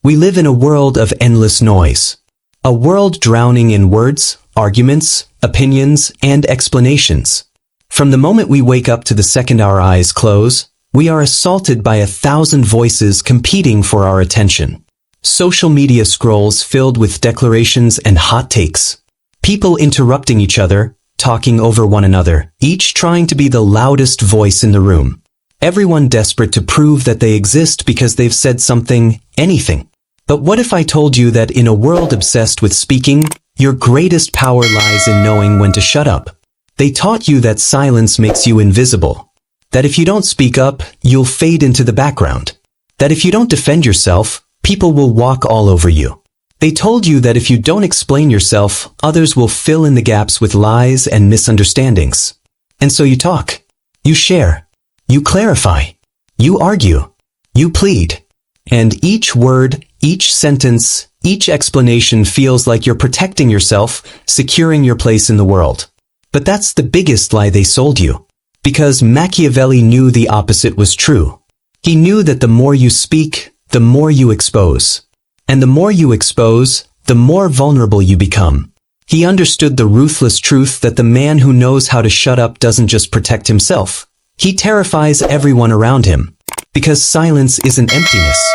We live in a world of endless noise. A world drowning in words, arguments, opinions, and explanations. From the moment we wake up to the second our eyes close, we are assaulted by 1,000 voices competing for our attention. Social media scrolls filled with declarations and hot takes. People interrupting each other, talking over one another, each trying to be the loudest voice in the room. Everyone desperate to prove that they exist because they've said something, anything. But what if I told you that in a world obsessed with speaking, your greatest power lies in knowing when to shut up? They taught you that silence makes you invisible. That if you don't speak up, you'll fade into the background. That if you don't defend yourself, people will walk all over you. They told you that if you don't explain yourself, others will fill in the gaps with lies and misunderstandings. And so you talk. You share. You clarify. You argue. You plead. And each word, each sentence, each explanation feels like you're protecting yourself, securing your place in the world. But that's the biggest lie they sold you. Because Machiavelli knew the opposite was true. He knew that the more you speak, the more you expose. And the more you expose, the more vulnerable you become. He understood the ruthless truth that the man who knows how to shut up doesn't just protect himself. He terrifies everyone around him. Because silence isn't emptiness.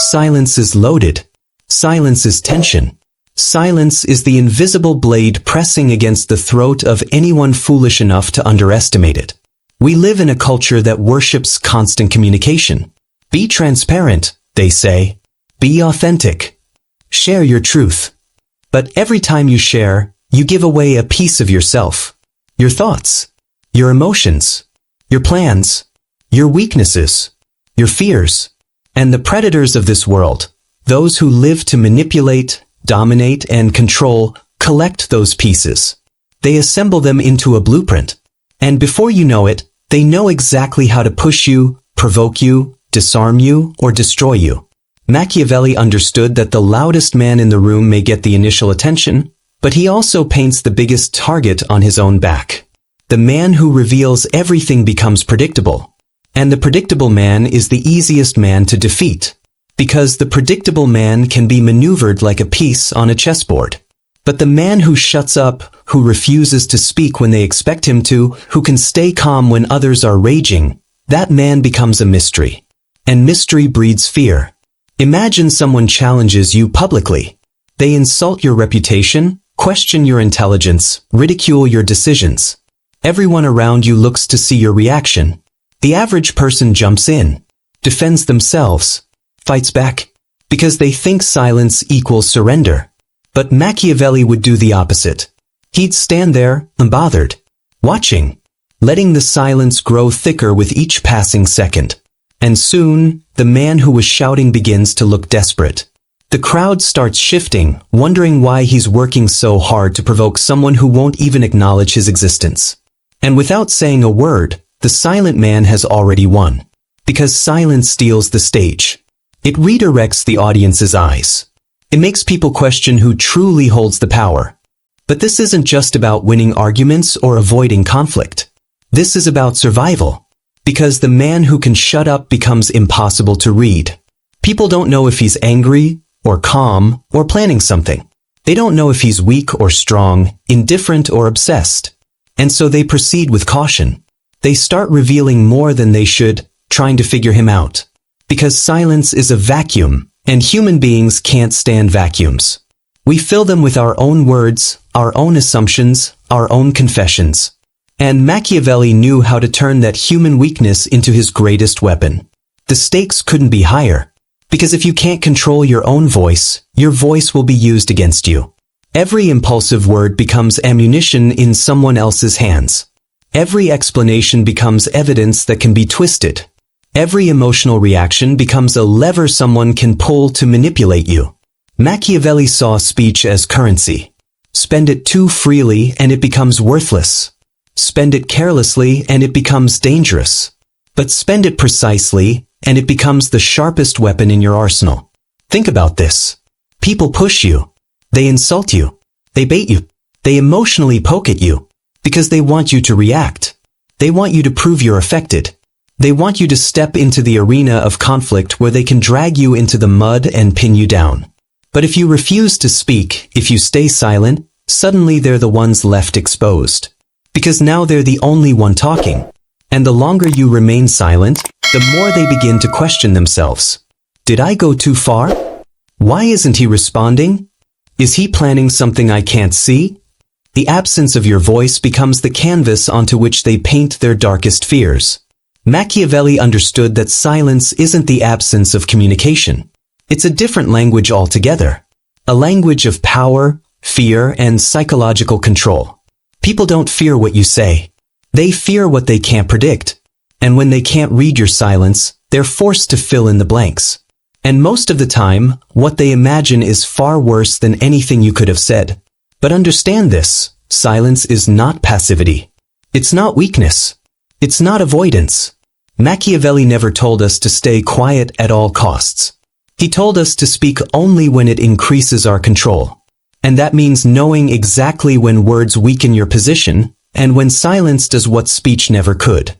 Silence is loaded. Silence is tension. Silence is the invisible blade pressing against the throat of anyone foolish enough to underestimate it. We live in a culture that worships constant communication. Be transparent, they say. Be authentic. Share your truth. But every time you share, you give away a piece of yourself. Your thoughts. Your emotions. Your plans. Your weaknesses. Your fears. And the predators of this world, those who live to manipulate, dominate, and control, collect those pieces. They assemble them into a blueprint. And before you know it, they know exactly how to push you, provoke you, disarm you, or destroy you. Machiavelli understood that the loudest man in the room may get the initial attention, but he also paints the biggest target on his own back. The man who reveals everything becomes predictable. And the predictable man is the easiest man to defeat. Because the predictable man can be maneuvered like a piece on a chessboard. But the man who shuts up, who refuses to speak when they expect him to, who can stay calm when others are raging, that man becomes a mystery. And mystery breeds fear. Imagine someone challenges you publicly. They insult your reputation, question your intelligence, ridicule your decisions. Everyone around you looks to see your reaction. The average person jumps in, defends themselves, fights back, because they think silence equals surrender. But Machiavelli would do the opposite. He'd stand there, unbothered, watching, letting the silence grow thicker with each passing second. And soon, the man who was shouting begins to look desperate. The crowd starts shifting, wondering why he's working so hard to provoke someone who won't even acknowledge his existence. And without saying a word, the silent man has already won. Because silence steals the stage. It redirects the audience's eyes. It makes people question who truly holds the power. But this isn't just about winning arguments or avoiding conflict. This is about survival. Because the man who can shut up becomes impossible to read. People don't know if he's angry, or calm, or planning something. They don't know if he's weak or strong, indifferent or obsessed. And so they proceed with caution. They start revealing more than they should, trying to figure him out. Because silence is a vacuum, and human beings can't stand vacuums. We fill them with our own words, our own assumptions, our own confessions. And Machiavelli knew how to turn that human weakness into his greatest weapon. The stakes couldn't be higher. Because if you can't control your own voice, your voice will be used against you. Every impulsive word becomes ammunition in someone else's hands. Every explanation becomes evidence that can be twisted. Every emotional reaction becomes a lever someone can pull to manipulate you. Machiavelli saw speech as currency. Spend it too freely and it becomes worthless. Spend it carelessly and it becomes dangerous. But spend it precisely and it becomes the sharpest weapon in your arsenal. Think about this. People push you. They insult you. They bait you. They emotionally poke at you. Because they want you to react. They want you to prove you're affected. They want you to step into the arena of conflict where they can drag you into the mud and pin you down. But if you refuse to speak, if you stay silent, suddenly they're the ones left exposed. Because now they're the only one talking. And the longer you remain silent, the more they begin to question themselves. Did I go too far? Why isn't he responding? Is he planning something I can't see? The absence of your voice becomes the canvas onto which they paint their darkest fears. Machiavelli understood that silence isn't the absence of communication. It's a different language altogether. A language of power, fear, and psychological control. People don't fear what you say. They fear what they can't predict. And when they can't read your silence, they're forced to fill in the blanks. And most of the time, what they imagine is far worse than anything you could have said. But understand this, silence is not passivity. It's not weakness. It's not avoidance. Machiavelli never told us to stay quiet at all costs. He told us to speak only when it increases our control. And that means knowing exactly when words weaken your position, and when silence does what speech never could.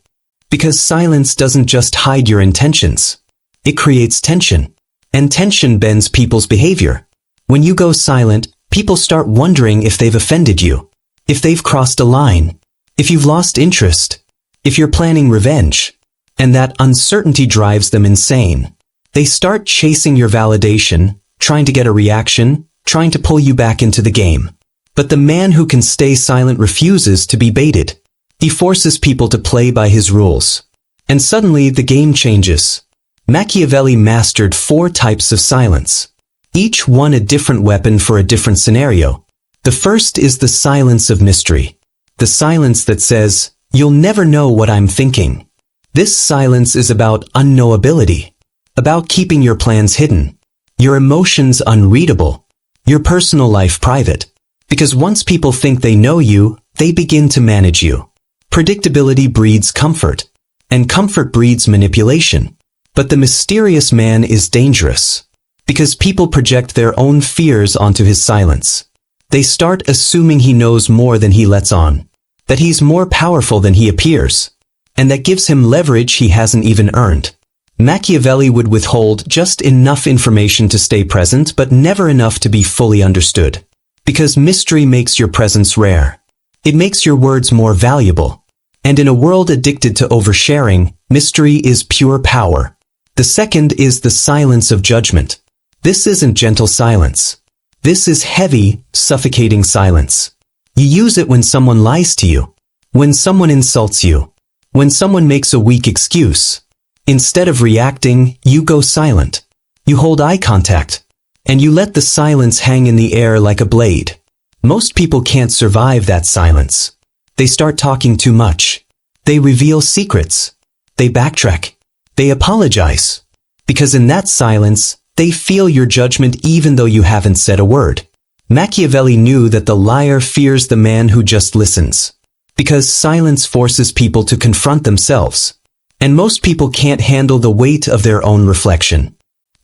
Because silence doesn't just hide your intentions. It creates tension. And tension bends people's behavior. When you go silent, people start wondering if they've offended you. If they've crossed a line. If you've lost interest. If you're planning revenge. And that uncertainty drives them insane. They start chasing your validation, trying to get a reaction, trying to pull you back into the game. But the man who can stay silent refuses to be baited. He forces people to play by his rules. And suddenly the game changes. Machiavelli mastered 4 types of silence. Each one a different weapon for a different scenario. The first is the silence of mystery. The silence that says, "You'll never know what I'm thinking." This silence is about unknowability. About keeping your plans hidden. Your emotions unreadable. Your personal life private. Because once people think they know you, they begin to manage you. Predictability breeds comfort. And comfort breeds manipulation. But the mysterious man is dangerous. Because people project their own fears onto his silence. They start assuming he knows more than he lets on. That he's more powerful than he appears. And that gives him leverage he hasn't even earned. Machiavelli would withhold just enough information to stay present, but never enough to be fully understood. Because mystery makes your presence rare. It makes your words more valuable. And in a world addicted to oversharing, mystery is pure power. The second is the silence of judgment. This isn't gentle silence. This is heavy, suffocating silence. You use it when someone lies to you. When someone insults you. When someone makes a weak excuse. Instead of reacting, you go silent. You hold eye contact. And you let the silence hang in the air like a blade. Most people can't survive that silence. They start talking too much. They reveal secrets. They backtrack. They apologize. Because in that silence, they feel your judgment even though you haven't said a word. Machiavelli knew that the liar fears the man who just listens. Because silence forces people to confront themselves. And most people can't handle the weight of their own reflection.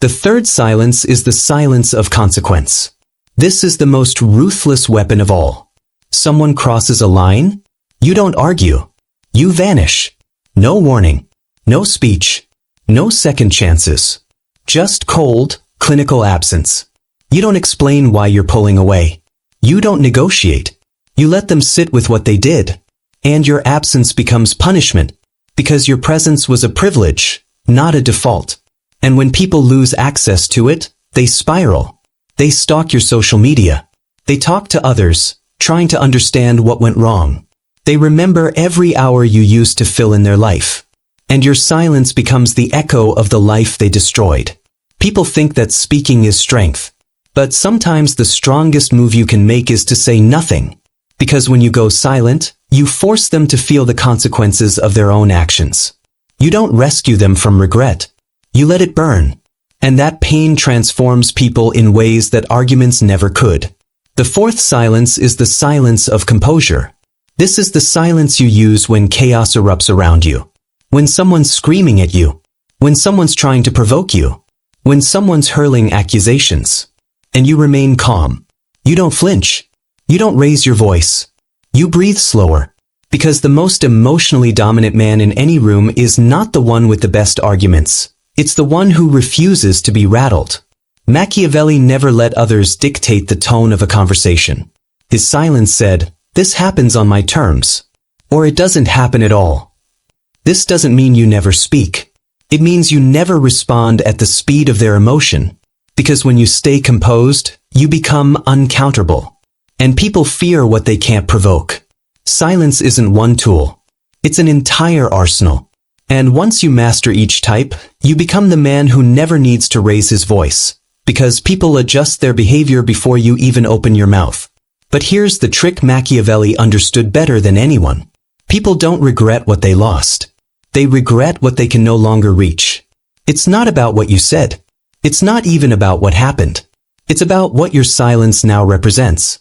The third silence is the silence of consequence. This is the most ruthless weapon of all. Someone crosses a line? You don't argue. You vanish. No warning. No speech. No second chances. Just cold, clinical absence. You don't explain why you're pulling away. You don't negotiate. You let them sit with what they did. And your absence becomes punishment. Because your presence was a privilege, not a default. And when people lose access to it, they spiral. They stalk your social media. They talk to others, trying to understand what went wrong. They remember every hour you used to fill in their life. And your silence becomes the echo of the life they destroyed. People think that speaking is strength. But sometimes the strongest move you can make is to say nothing. Because when you go silent, you force them to feel the consequences of their own actions. You don't rescue them from regret. You let it burn. And that pain transforms people in ways that arguments never could. The fourth silence is the silence of composure. This is the silence you use when chaos erupts around you. When someone's screaming at you. When someone's trying to provoke you. When someone's hurling accusations. And you remain calm. You don't flinch. You don't raise your voice. You breathe slower. Because the most emotionally dominant man in any room is not the one with the best arguments. It's the one who refuses to be rattled. Machiavelli never let others dictate the tone of a conversation. His silence said, "This happens on my terms." Or it doesn't happen at all. This doesn't mean you never speak. It means you never respond at the speed of their emotion. Because when you stay composed, you become uncounterable. And people fear what they can't provoke. Silence isn't one tool. It's an entire arsenal. And once you master each type, you become the man who never needs to raise his voice. Because people adjust their behavior before you even open your mouth. But here's the trick Machiavelli understood better than anyone. People don't regret what they lost. They regret what they can no longer reach. It's not about what you said. It's not even about what happened. It's about what your silence now represents.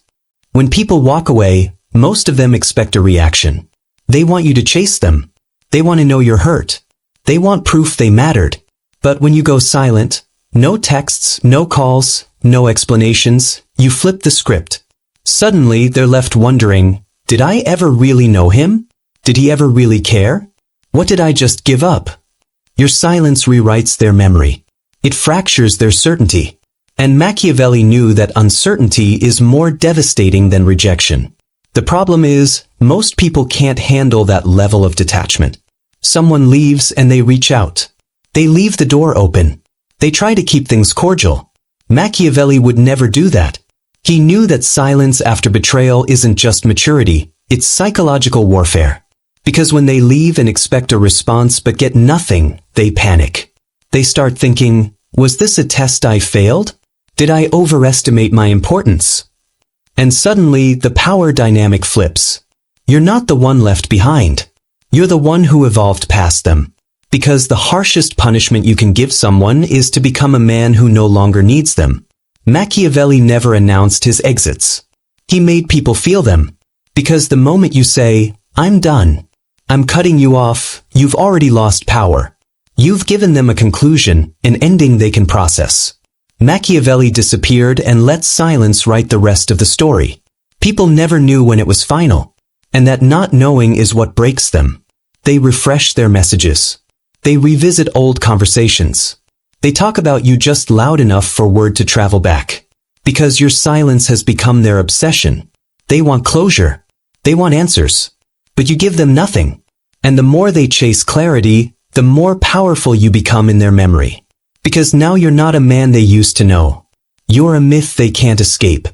When people walk away, most of them expect a reaction. They want you to chase them. They want to know you're hurt. They want proof they mattered. But when you go silent, no texts, no calls, no explanations, you flip the script. Suddenly, they're left wondering, did I ever really know him? Did he ever really care? What did I just give up? Your silence rewrites their memory. It fractures their certainty. And Machiavelli knew that uncertainty is more devastating than rejection. The problem is, most people can't handle that level of detachment. Someone leaves and they reach out. They leave the door open. They try to keep things cordial. Machiavelli would never do that. He knew that silence after betrayal isn't just maturity, it's psychological warfare. Because when they leave and expect a response but get nothing, they panic. They start thinking, was this a test I failed? Did I overestimate my importance? And suddenly, the power dynamic flips. You're not the one left behind. You're the one who evolved past them. Because the harshest punishment you can give someone is to become a man who no longer needs them. Machiavelli never announced his exits. He made people feel them. Because the moment you say, I'm done, I'm cutting you off, you've already lost power. You've given them a conclusion, an ending they can process. Machiavelli disappeared and let silence write the rest of the story. People never knew when it was final. And that not knowing is what breaks them. They refresh their messages. They revisit old conversations. They talk about you just loud enough for word to travel back. Because your silence has become their obsession. They want closure. They want answers. But you give them nothing. And the more they chase clarity, the more powerful you become in their memory. Because now you're not a man they used to know. You're a myth they can't escape.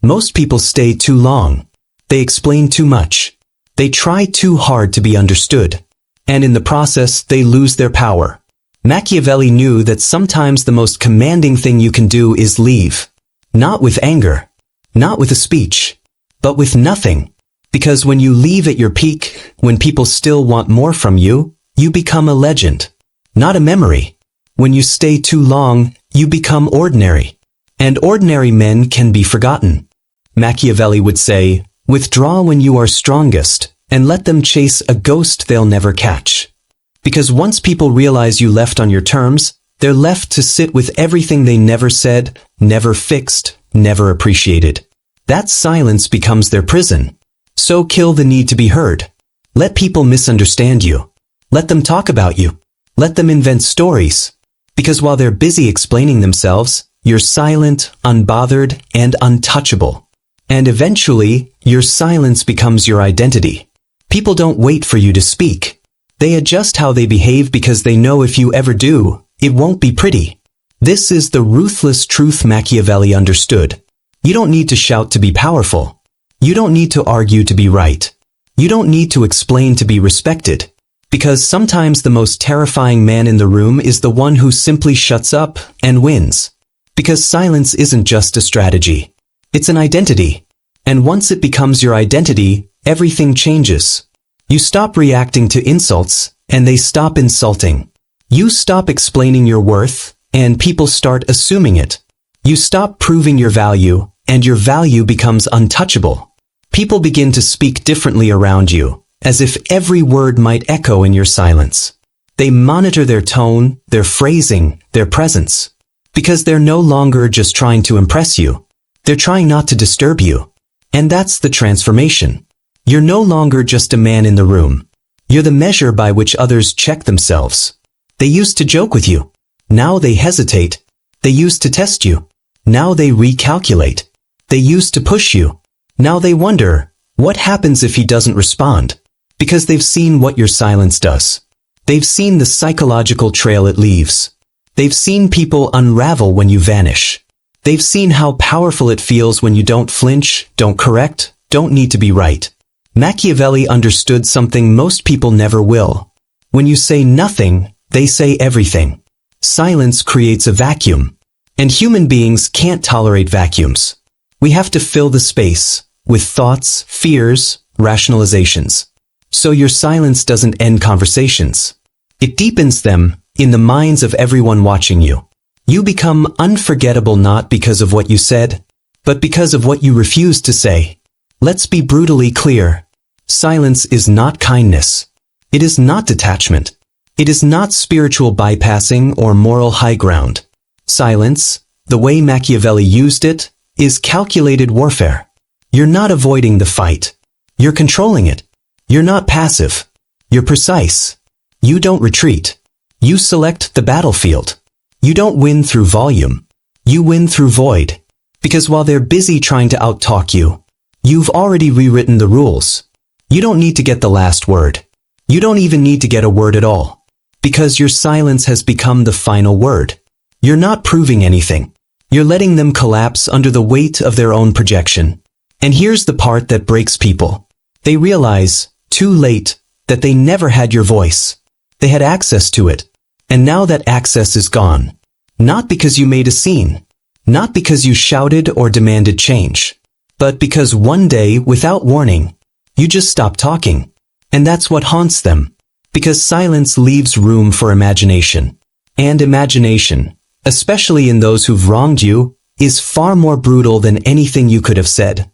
Most people stay too long. They explain too much. They try too hard to be understood. And in the process, they lose their power. Machiavelli knew that sometimes the most commanding thing you can do is leave. Not with anger. Not with a speech. But with nothing. Because when you leave at your peak, when people still want more from you, you become a legend. Not a memory. When you stay too long, you become ordinary. And ordinary men can be forgotten. Machiavelli would say, withdraw when you are strongest, and let them chase a ghost they'll never catch. Because once people realize you left on your terms, they're left to sit with everything they never said, never fixed, never appreciated. That silence becomes their prison. So kill the need to be heard. Let people misunderstand you. Let them talk about you. Let them invent stories. Because while they're busy explaining themselves, you're silent, unbothered, and untouchable. And eventually, your silence becomes your identity. People don't wait for you to speak. They adjust how they behave because they know if you ever do, it won't be pretty. This is the ruthless truth Machiavelli understood. You don't need to shout to be powerful. You don't need to argue to be right. You don't need to explain to be respected. Because sometimes the most terrifying man in the room is the one who simply shuts up and wins. Because silence isn't just a strategy. It's an identity. And once it becomes your identity, everything changes. You stop reacting to insults, and they stop insulting. You stop explaining your worth, and people start assuming it. You stop proving your value, and your value becomes untouchable. People begin to speak differently around you, as if every word might echo in your silence. They monitor their tone, their phrasing, their presence. Because they're no longer just trying to impress you. They're trying not to disturb you. And that's the transformation. You're no longer just a man in the room. You're the measure by which others check themselves. They used to joke with you. Now they hesitate. They used to test you. Now they recalculate. They used to push you. Now they wonder, what happens if he doesn't respond? Because they've seen what your silence does. They've seen the psychological trail it leaves. They've seen people unravel when you vanish. They've seen how powerful it feels when you don't flinch, don't correct, don't need to be right. Machiavelli understood something most people never will. When you say nothing, they say everything. Silence creates a vacuum. And human beings can't tolerate vacuums. We have to fill the space with thoughts, fears, rationalizations. So your silence doesn't end conversations. It deepens them in the minds of everyone watching you. You become unforgettable not because of what you said, but because of what you refused to say. Let's be brutally clear. Silence is not kindness. It is not detachment. It is not spiritual bypassing or moral high ground. Silence, the way Machiavelli used it, is calculated warfare. You're not avoiding the fight. You're controlling it. You're not passive. You're precise. You don't retreat. You select the battlefield. You don't win through volume. You win through void. Because while they're busy trying to outtalk you, you've already rewritten the rules. You don't need to get the last word. You don't even need to get a word at all. Because your silence has become the final word. You're not proving anything. You're letting them collapse under the weight of their own projection. And here's the part that breaks people. They realize, too late, that they never had your voice. They had access to it. And now that access is gone. Not because you made a scene. Not because you shouted or demanded change. But because one day, without warning, you just stopped talking. And that's what haunts them. Because silence leaves room for imagination. And imagination, especially in those who've wronged you, is far more brutal than anything you could have said.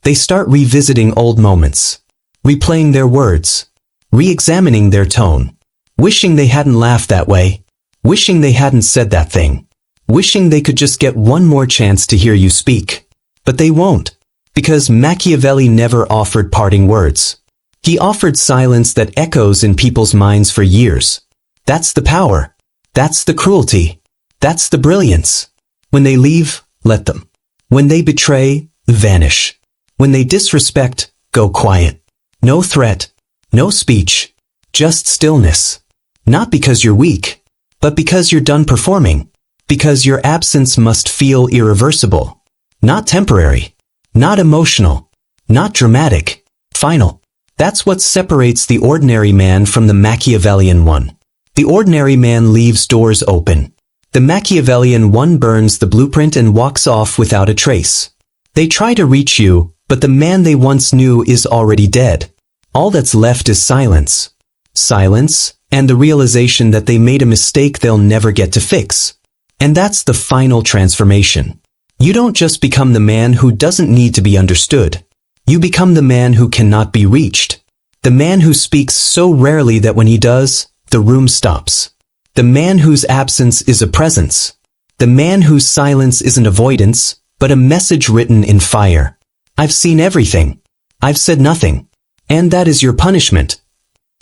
They start revisiting old moments, replaying their words, re-examining their tone, wishing they hadn't laughed that way, wishing they hadn't said that thing, wishing they could just get one more chance to hear you speak. But they won't, because Machiavelli never offered parting words. He offered silence that echoes in people's minds for years. That's the power. That's the cruelty. That's the brilliance. When they leave, let them. When they betray, vanish. When they disrespect, go quiet. No threat. No speech. Just stillness. Not because you're weak, but because you're done performing. Because your absence must feel irreversible. Not temporary. Not emotional. Not dramatic. Final. That's what separates the ordinary man from the Machiavellian one. The ordinary man leaves doors open. The Machiavellian one burns the blueprint and walks off without a trace. They try to reach you, but the man they once knew is already dead. All that's left is silence. Silence, and the realization that they made a mistake they'll never get to fix. And that's the final transformation. You don't just become the man who doesn't need to be understood. You become the man who cannot be reached. The man who speaks so rarely that when he does, the room stops. The man whose absence is a presence. The man whose silence isn't avoidance, but a message written in fire. I've seen everything. I've said nothing. And that is your punishment.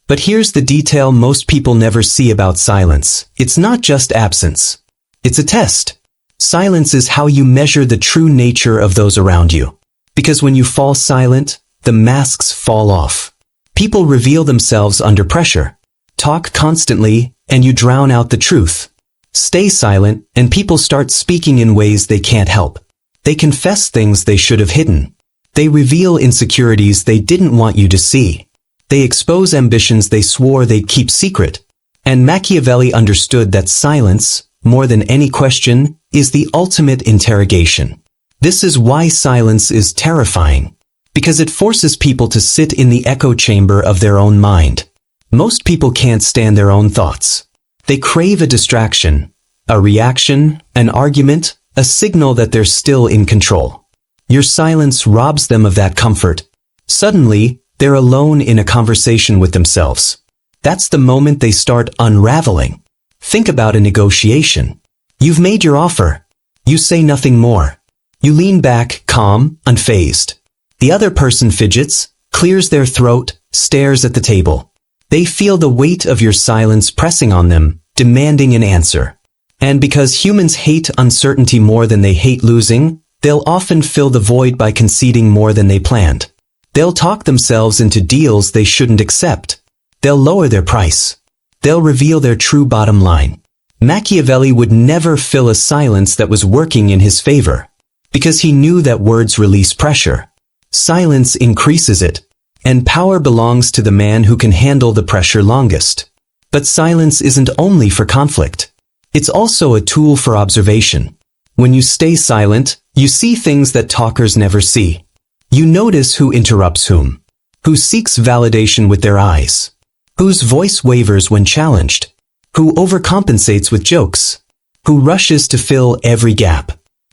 But here's the detail most people never see about silence. It's not just absence. It's a test. Silence is how you measure the true nature of those around you. Because when you fall silent, the masks fall off. People reveal themselves under pressure. Talk constantly, and you drown out the truth. Stay silent, and people start speaking in ways they can't help. They confess things they should have hidden. They reveal insecurities they didn't want you to see. They expose ambitions they swore they'd keep secret. And Machiavelli understood that silence, more than any question, is the ultimate interrogation. This is why silence is terrifying. Because it forces people to sit in the echo chamber of their own mind. Most people can't stand their own thoughts. They crave a distraction, a reaction, an argument, a signal that they're still in control. Your silence robs them of that comfort. Suddenly, they're alone in a conversation with themselves. That's the moment they start unraveling. Think about a negotiation. You've made your offer. You say nothing more. You lean back, calm, unfazed. The other person fidgets, clears their throat, stares at the table. They feel the weight of your silence pressing on them, demanding an answer. And because humans hate uncertainty more than they hate losing, they'll often fill the void by conceding more than they planned. They'll talk themselves into deals they shouldn't accept. They'll lower their price. They'll reveal their true bottom line. Machiavelli would never fill a silence that was working in his favor, because he knew that words release pressure. Silence increases it, and power belongs to the man who can handle the pressure longest. But silence isn't only for conflict. It's also a tool for observation. When you stay silent, you see things that talkers never see. You notice who interrupts whom, who seeks validation with their eyes, whose voice wavers when challenged, who overcompensates with jokes, who rushes to fill every gap.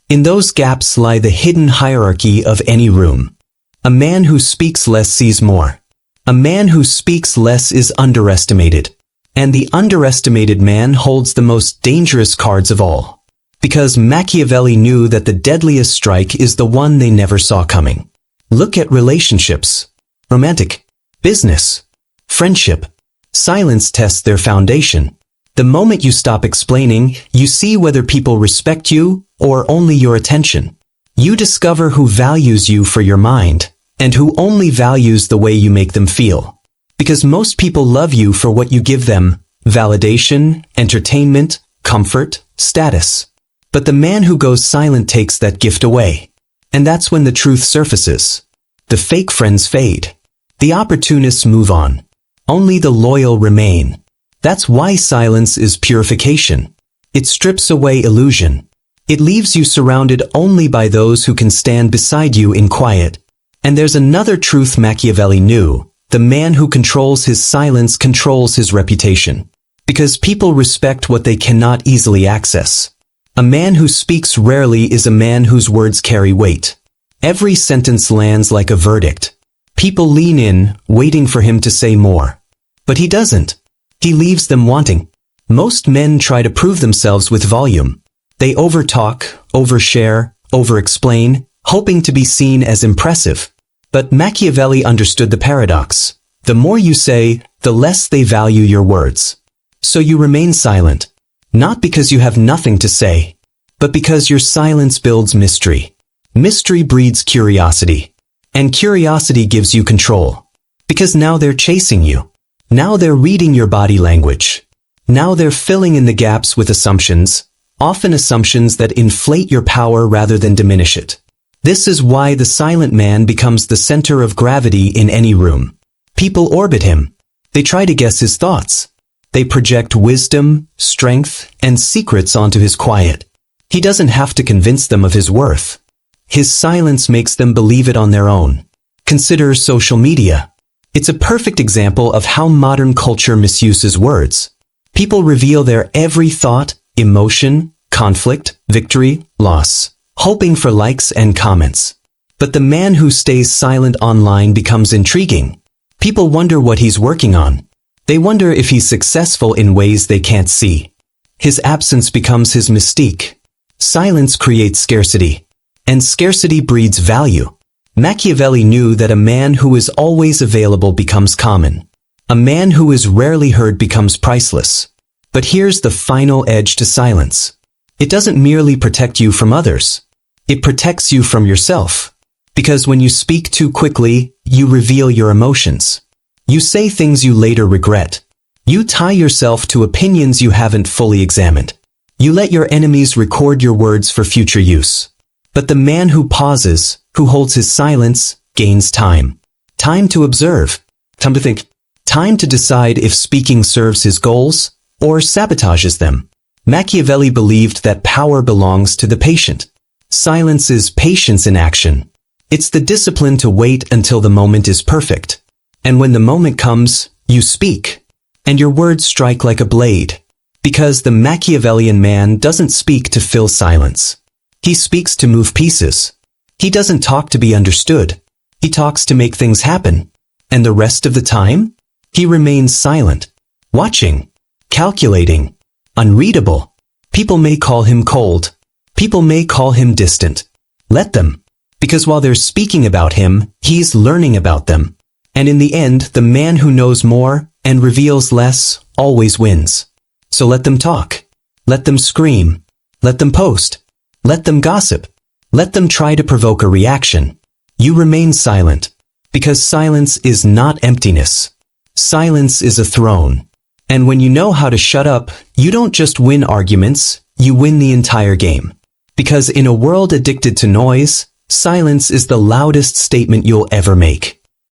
In those gaps lie the hidden hierarchy of any room. A man who speaks less sees more. A man who speaks less is underestimated. And the underestimated man holds the most dangerous cards of all. Because Machiavelli knew that the deadliest strike is the one they never saw coming. Look at relationships. Romantic, business, friendship. Silence tests their foundation. The moment you stop explaining, you see whether people respect you or only your attention. You discover who values you for your mind, and who only values the way you make them feel. Because most people love you for what you give them: validation, entertainment, comfort, status. But the man who goes silent takes that gift away. And that's when the truth surfaces. The fake friends fade. The opportunists move on. Only the loyal remain. That's why silence is purification. It strips away illusion. It leaves you surrounded only by those who can stand beside you in quiet. And there's another truth Machiavelli knew. The man who controls his silence controls his reputation. Because people respect what they cannot easily access. A man who speaks rarely is a man whose words carry weight. Every sentence lands like a verdict. People lean in, waiting for him to say more. But he doesn't. He leaves them wanting. Most men try to prove themselves with volume. They overtalk, overshare, overexplain, hoping to be seen as impressive. But Machiavelli understood the paradox. The more you say, the less they value your words. So you remain silent. Not because you have nothing to say, but because your silence builds mystery. Mystery breeds curiosity. And curiosity gives you control. Because now they're chasing you. Now they're reading your body language. Now they're filling in the gaps with assumptions, often assumptions that inflate your power rather than diminish it. This is why the silent man becomes the center of gravity in any room. People orbit him. They try to guess his thoughts. They project wisdom, strength, and secrets onto his quiet. He doesn't have to convince them of his worth. His silence makes them believe it on their own. Consider social media. It's a perfect example of how modern culture misuses words. People reveal their every thought, emotion, conflict, victory, loss, hoping for likes and comments. But the man who stays silent online becomes intriguing. People wonder what he's working on. They wonder if he's successful in ways they can't see. His absence becomes his mystique. Silence creates scarcity. And scarcity breeds value. Machiavelli knew that a man who is always available becomes common. A man who is rarely heard becomes priceless. But here's the final edge to silence. It doesn't merely protect you from others. It protects you from yourself. Because when you speak too quickly, you reveal your emotions. You say things you later regret. You tie yourself to opinions you haven't fully examined. You let your enemies record your words for future use. But the man who pauses, who holds his silence, gains time. Time to observe. Time to think. Time to decide if speaking serves his goals or sabotages them. Machiavelli believed that power belongs to the patient. Silence is patience in action. It's the discipline to wait until the moment is perfect. And when the moment comes, you speak. And your words strike like a blade. Because the Machiavellian man doesn't speak to fill silence. He speaks to move pieces. He doesn't talk to be understood. He talks to make things happen. And the rest of the time, he remains silent, watching, calculating, unreadable. People may call him cold. People may call him distant. Let them. Because while they're speaking about him, he's learning about them. And in the end, the man who knows more and reveals less always wins. So let them talk. Let them scream. Let them post. Let them gossip. Let them try to provoke a reaction. You remain silent, because silence is not emptiness. Silence is a throne. And when you know how to shut up, you don't just win arguments, you win the entire game. Because in a world addicted to noise, silence is the loudest statement you'll ever make.